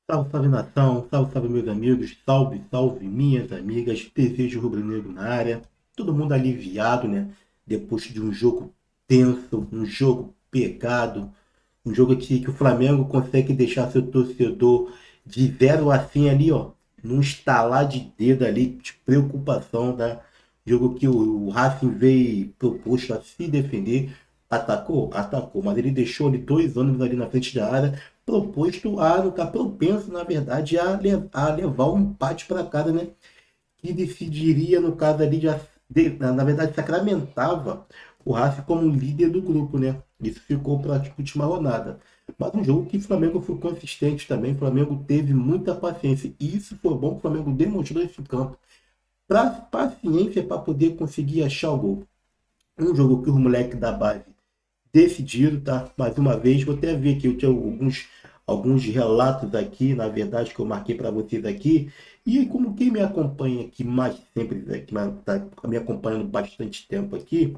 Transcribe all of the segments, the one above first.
Salve, salve nação, salve, salve meus amigos, salve, salve minhas amigas, desejo rubro-negro na área, todo mundo aliviado, né? Depois de um jogo tenso, um jogo pegado, um jogo que o Flamengo consegue deixar seu torcedor de 0 a 100 ali, ó, num estalar de dedo ali, de preocupação, tá? Jogo que o Racing veio proposto a se defender, atacou, atacou, mas ele deixou ali 2 ônibus ali na frente da área, proposto a estar propenso, na verdade, a levar um empate para casa, né? Que decidiria, no caso ali, na verdade, sacramentava o Racing como líder do grupo, né? Isso ficou para a última rodada. Mas um jogo que o Flamengo foi consistente também, o Flamengo teve muita paciência. E isso foi bom que o Flamengo demonstrou esse campo. Paciência para poder conseguir achar o gol. Um jogo que os moleques da base decidiram, tá? Mais uma vez, vou até ver aqui, eu tinha alguns relatos aqui, na verdade, que eu marquei para vocês aqui. E como quem me acompanha aqui mais sempre, que está me acompanhando bastante tempo aqui,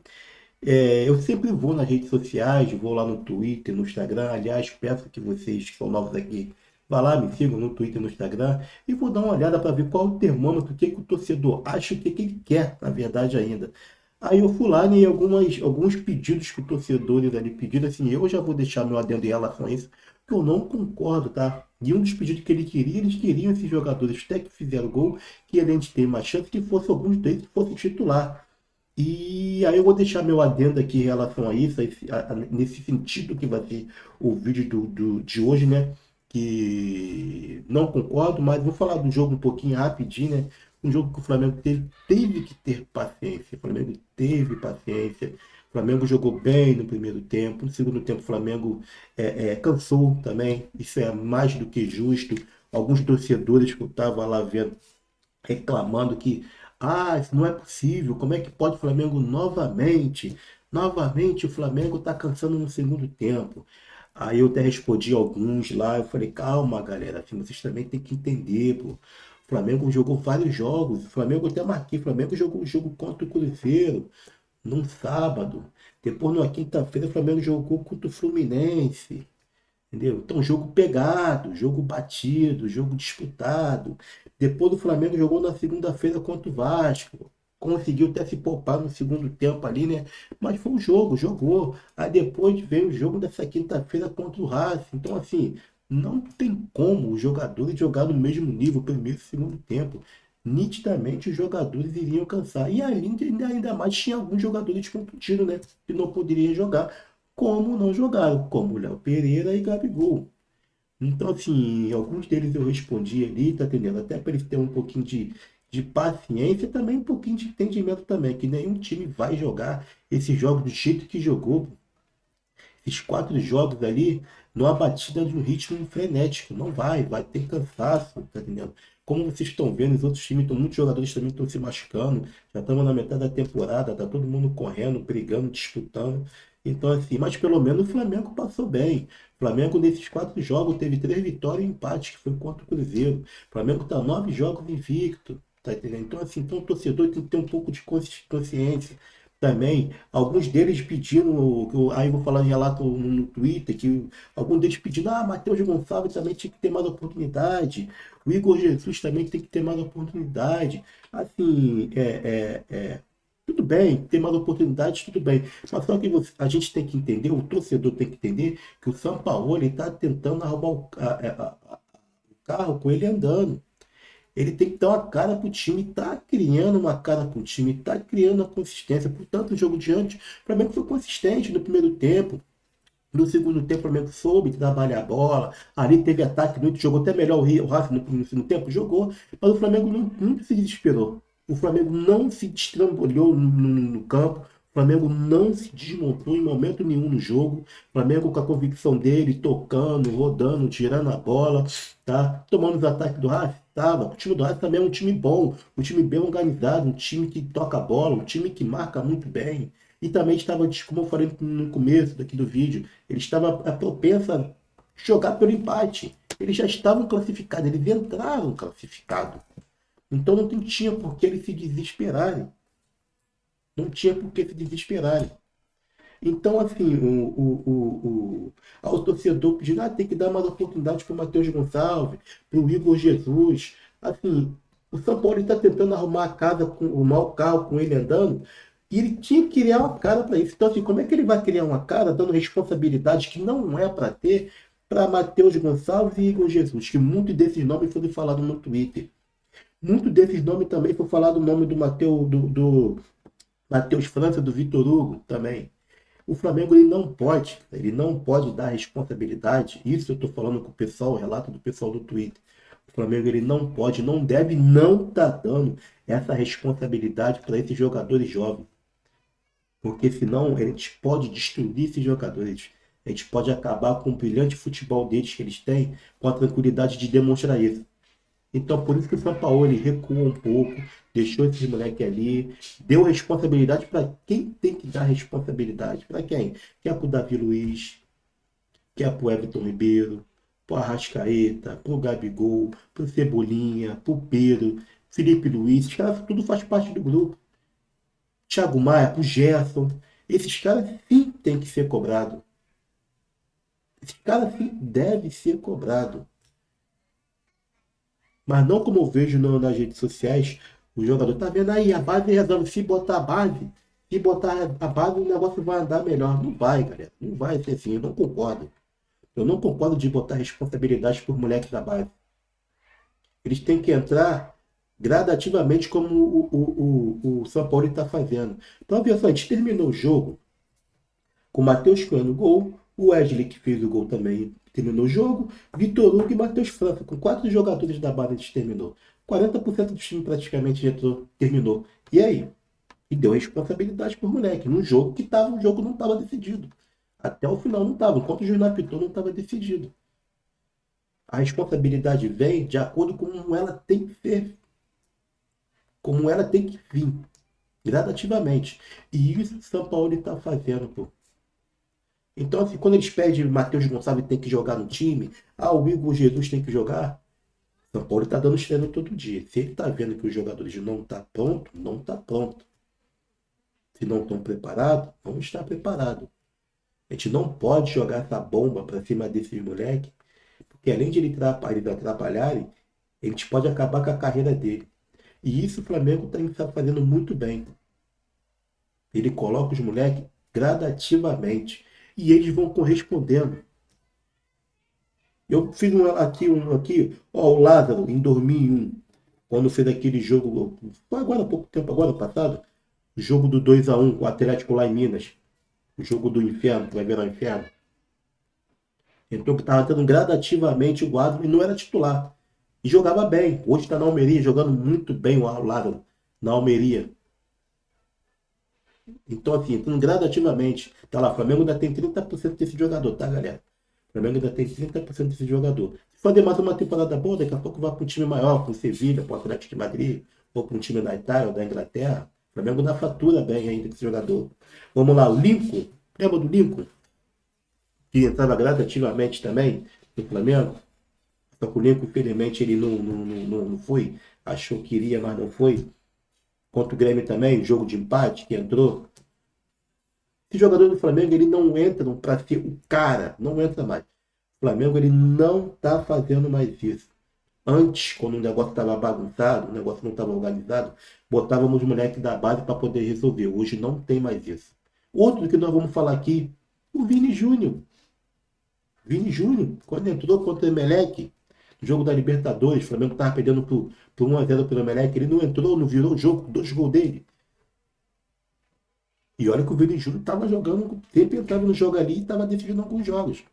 eu sempre vou nas redes sociais, vou lá no Twitter, no Instagram. Aliás, peço que vocês que são novos aqui, vá lá, me sigam no Twitter e no Instagram e vou dar uma olhada para ver qual é o termômetro, o torcedor acha, que ele quer, na verdade, ainda. Aí eu fui lá em alguns pedidos que o torcedores ali pediram, assim, eu já vou deixar meu adendo em relação a isso, que eu não concordo, tá? E um dos pedidos que ele queria, eles queriam esses jogadores até que fizeram gol, que além de ter mais chance, que fosse alguns deles que fosse titular. E aí eu vou deixar meu adendo aqui em relação a isso, nesse sentido que vai ser o vídeo de hoje, né? Que não concordo, mas vou falar do jogo um pouquinho rapidinho, né? Um jogo que o Flamengo teve que ter paciência. O Flamengo teve paciência. O Flamengo jogou bem no primeiro tempo. No segundo tempo, o Flamengo cansou também. Isso é mais do que justo. Alguns torcedores que eu estava lá vendo reclamando que isso não é possível, como é que pode o Flamengo novamente? Novamente o Flamengo está cansando no segundo tempo. Aí eu até respondi alguns lá, eu falei, calma galera, assim, vocês também têm que entender, pô. O Flamengo jogou vários jogos, o Flamengo até marquei, o Flamengo jogou um jogo contra o Cruzeiro, num sábado. Depois, na quinta-feira, o Flamengo jogou contra o Fluminense. Entendeu? Então, jogo pegado, jogo batido, jogo disputado. Depois o Flamengo jogou na segunda-feira contra o Vasco. Conseguiu até se poupar no segundo tempo ali, né? Mas foi um jogo, jogou. Aí depois veio o jogo dessa quinta-feira contra o Racing. Então, assim, não tem como os jogadores jogar no mesmo nível, primeiro e segundo tempo. Nitidamente os jogadores iriam cansar. E ainda mais tinha alguns jogadores contundidos, né? Que não poderiam jogar como não jogaram, como Léo Pereira e Gabigol. Então, assim, alguns deles eu respondi ali, tá entendendo? Até para eles terem um pouquinho de paciência e também um pouquinho de entendimento também, que nenhum time vai jogar esse jogo do jeito que jogou esses 4 jogos ali numa batida de um ritmo frenético. Não vai ter cansaço, tá entendendo? Como vocês estão vendo, os outros times, muitos jogadores também estão se machucando. Já estamos na metade da temporada, tá todo mundo correndo, brigando, disputando. Então, assim, mas pelo menos o Flamengo passou bem. O Flamengo, nesses 4 jogos, teve 3 vitórias e um empate, que foi contra o Cruzeiro. O Flamengo está 9 jogos invicto. Tá entendendo? Então, assim, então, o torcedor tem que ter um pouco de consciência também. Alguns deles pedindo, aí eu vou falar em relato no Twitter, que alguns deles pedindo, Matheus Gonçalves também tinha que ter mais oportunidade, o Igor Jesus também tem que ter mais oportunidade. Assim, tudo bem, ter mais oportunidades, tudo bem. Mas só que a gente tem que entender, o torcedor tem que entender que o São Paulo está tentando arrumar o carro com ele andando. Ele tem que dar uma cara pro time, tá criando uma cara pro time, tá criando uma consistência. Portanto, o jogo de antes, o Flamengo foi consistente no primeiro tempo. No segundo tempo, o Flamengo soube trabalhar a bola. Ali teve ataque, muito, jogou até melhor o Racing no segundo tempo, jogou. Mas o Flamengo nunca se desesperou. O Flamengo não se destrambolhou no campo. O Flamengo não se desmontou em momento nenhum no jogo. O Flamengo com a convicção dele, tocando, rodando, tirando a bola, tá? Tomando os ataques do Racing. Tava. O time do Racing também é um time bom, um time bem organizado, um time que toca a bola, um time que marca muito bem. E também estava, como eu falei no começo daqui do vídeo, ele estava propenso a jogar pelo empate. Eles já estavam classificados, eles entraram classificados. Então não tinha por que eles se desesperarem. Não tinha por que se desesperarem. Então, assim, ao torcedor pedindo, tem que dar mais oportunidade para o Matheus Gonçalves, para o Igor Jesus. Assim, o São Paulo está tentando arrumar a casa, arrumar o carro com ele andando, e ele tinha que criar uma cara para isso. Então, assim, como é que ele vai criar uma cara dando responsabilidade que não é para ter para Matheus Gonçalves e Igor Jesus, que muitos desses nomes foram falados no Twitter. Muitos desses nomes também foi falado o nome do Matheus, do Matheus França, do Vitor Hugo também. O Flamengo ele não pode dar responsabilidade. Isso eu estou falando com o pessoal, o relato do pessoal do Twitter. O Flamengo ele não pode, não deve, não tá dando essa responsabilidade para esses jogadores jovens, porque senão a gente pode destruir esses jogadores. A gente pode acabar com o brilhante futebol deles que eles têm, com a tranquilidade de demonstrar isso. Então, por isso que o São Paulo ele recuou um pouco, deixou esses moleques ali, deu responsabilidade para quem tem que dar responsabilidade. Para quem? Que é pro Davi Luiz, que é pro Everton Ribeiro, pro Arrascaeta, pro Gabigol, pro Cebolinha, pro Pedro, Felipe Luiz. Esses caras tudo faz parte do grupo. Thiago Maia, pro Gerson. Esses caras sim tem que ser cobrado. Esses caras sim devem ser cobrado. Mas não como eu vejo nas redes sociais, o jogador tá vendo aí, a base resolve, se botar a base, se botar a base o negócio vai andar melhor. Não vai, galera. Não vai ser assim, eu não concordo. Eu não concordo de botar responsabilidade por moleques da base. Eles têm que entrar gradativamente como o São Paulo está fazendo. Então, olha só, a gente terminou o jogo com o Matheus Cunha no gol, o Wesley que fez o gol também terminou o jogo, Vitor Hugo e Matheus França, com 4 jogadores da base a gente terminou. 40% do time praticamente terminou. E aí? E deu responsabilidade pro moleque, num jogo que o jogo não estava decidido. Até o final não estava, enquanto o juiz não apitou não estava decidido. A responsabilidade vem de acordo com como ela tem que ser, como ela tem que vir, gradativamente. E isso o São Paulo está fazendo, pô. Então, assim, quando eles pedem Matheus Gonçalves tem que jogar no time, o Igor Jesus tem que jogar, São Paulo está dando treino todo dia. Se ele está vendo que os jogadores não estão prontos, não está pronto. Se não estão preparados, vão estar preparados. A gente não pode jogar essa bomba para cima desses moleques, porque além de eles atrapalharem, a gente pode acabar com a carreira dele. E isso o Flamengo está fazendo muito bem. Ele coloca os moleques gradativamente. E eles vão correspondendo. Eu fiz aqui, ó, o Lázaro, em 2001, quando fez aquele jogo, foi agora há pouco tempo, agora passado, o jogo do 2-1 com o Atlético lá em Minas, o jogo do inferno, que vai ver no inferno. Então estava tendo gradativamente o quadro e não era titular. E jogava bem. Hoje está na Almeria, jogando muito bem o Lázaro, na Almeria. Então, assim, entrando gradativamente. Tá lá, o Flamengo ainda tem 30% desse jogador, tá, galera? O Flamengo ainda tem 30% desse jogador. Se fazer mais uma temporada boa, daqui a pouco vai para um time maior, para o Sevilha, para o Atlético de Madrid, ou para um time da Itália ou da Inglaterra. O Flamengo ainda fatura bem ainda com esse jogador. Vamos lá, o Lincoln. Lembra do Lincoln? Que entrava gradativamente também no Flamengo. Só que o Lincoln, infelizmente, ele não foi. Achou que iria, mas não foi. Contra o Grêmio também, jogo de empate que entrou. Esse jogador do Flamengo, ele não entra para ser o cara, não entra mais. O Flamengo, ele não está fazendo mais isso. Antes, quando o negócio estava bagunçado, o negócio não estava organizado, botávamos os moleques da base para poder resolver. Hoje não tem mais isso. Outro que nós vamos falar aqui, o Vini Júnior. Vini Júnior, quando entrou contra o Emelec, no jogo da Libertadores, o Flamengo estava perdendo por 1-0 pelo Emelec, ele não entrou, não virou o jogo, 2 gols dele. E olha que o Vini Júnior estava jogando, sempre entrava no jogo ali e estava decidindo alguns jogos.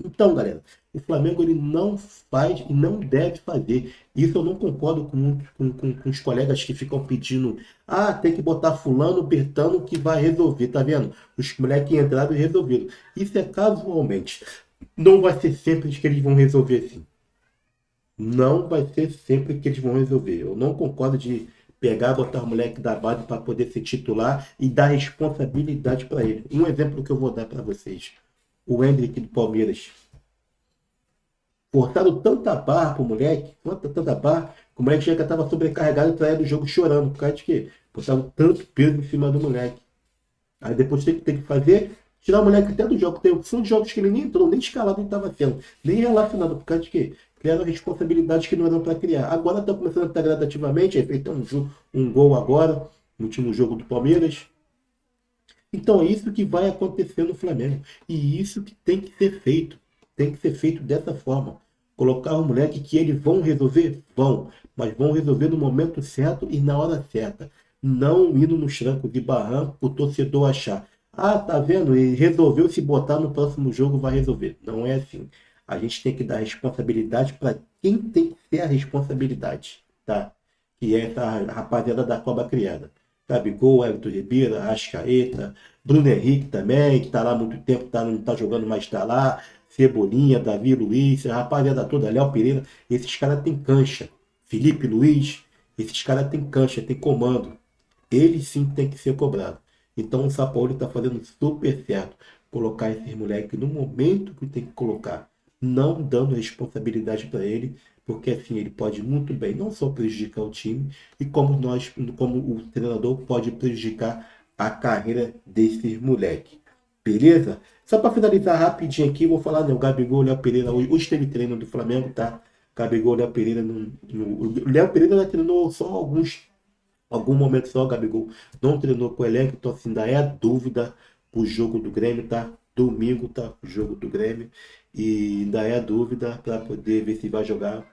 Então, galera, o Flamengo ele não faz e não deve fazer. Isso eu não concordo com os colegas que ficam pedindo, tem que botar fulano, Bertano que vai resolver, tá vendo? Os moleques entraram e resolveram. Isso é casualmente. Não vai ser sempre que eles vão resolver assim. Não vai ser sempre que eles vão resolver. Eu não concordo de pegar, botar o moleque da base para poder ser titular e dar responsabilidade para ele. Um exemplo que eu vou dar para vocês. O Hendrick do Palmeiras. Forçaram tanta barra pro moleque, tanta barra, que o moleque já estava sobrecarregado e traía do jogo chorando. Por causa de quê? Botaram tanto peso em cima do moleque. Aí depois tem que fazer, tirar o moleque até do jogo. São jogos que ele nem entrou, nem escalado ele estava sendo, nem relacionado, por causa de quê? Criaram responsabilidades que não eram para criar. Agora está começando a estar gradativamente, aí feito um gol agora, no último jogo do Palmeiras. Então é isso que vai acontecer no Flamengo. E isso que tem que ser feito. Tem que ser feito dessa forma. Colocar o moleque que eles vão resolver? Vão. Mas vão resolver no momento certo e na hora certa. Não indo nos trancos de barranco o torcedor achar. Ah, tá vendo? Ele resolveu se botar no próximo jogo, vai resolver. Não é assim. A gente tem que dar responsabilidade para quem tem que ter a responsabilidade. Tá? Que é essa rapaziada da cobra criada. Gabigol, Everton Ribeiro, Arrascaeta, Bruno Henrique também, que está lá há muito tempo, não está jogando, mas está lá. Cebolinha, Davi Luiz, a rapaziada toda, Léo Pereira, esses caras têm cancha. Felipe Luiz, esses caras têm cancha, têm comando. Eles sim têm que ser cobrados. Então o Sampaoli está fazendo super certo. Colocar esses moleques no momento que tem que colocar. Não dando responsabilidade para ele, porque assim ele pode muito bem não só prejudicar o time, e como o treinador pode prejudicar a carreira desses moleques. Beleza? Só para finalizar rapidinho aqui, vou falar, né? O Gabigol, o Léo Pereira, hoje teve treino do Flamengo, tá? Gabigol, Léo Pereira, o Léo Pereira já treinou só algum momento só, o Gabigol não treinou com o elenco, então assim, ainda é dúvida o jogo do Grêmio, tá? Domingo, tá? O jogo do Grêmio, e ainda é dúvida para poder ver se vai jogar.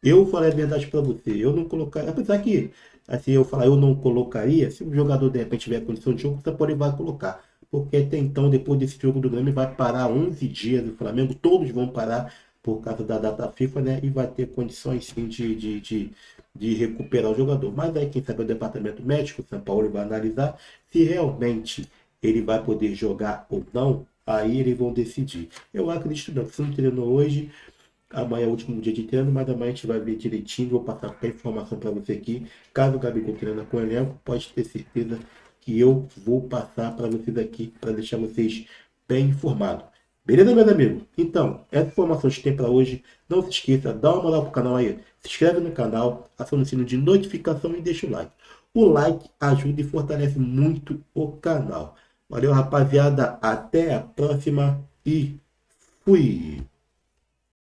Eu falei a verdade para você, eu não colocaria, apesar que, assim, eu falar eu não colocaria, se o jogador de repente tiver condição de jogo, você pode vai colocar. Porque até então, depois desse jogo do Grêmio, vai parar 11 dias do Flamengo, todos vão parar por causa da data FIFA, né? E vai ter condições sim de recuperar o jogador. Mas aí quem sabe o departamento médico, o São Paulo vai analisar se realmente ele vai poder jogar ou não, aí eles vão decidir. Eu acredito não, que se não treinou hoje, amanhã é o último dia de treino, mas amanhã a gente vai ver direitinho, vou passar qualquer informação para você aqui. Caso o Gabigol treine com o elenco, pode ter certeza que eu vou passar para vocês aqui, para deixar vocês bem informados. Beleza, meus amigos? Então, essa informação que tem para hoje. Não se esqueça, dá uma moral pro canal aí. Se inscreve no canal, aciona o sino de notificação e deixa o like. O like ajuda e fortalece muito o canal. Valeu, rapaziada. Até a próxima e fui!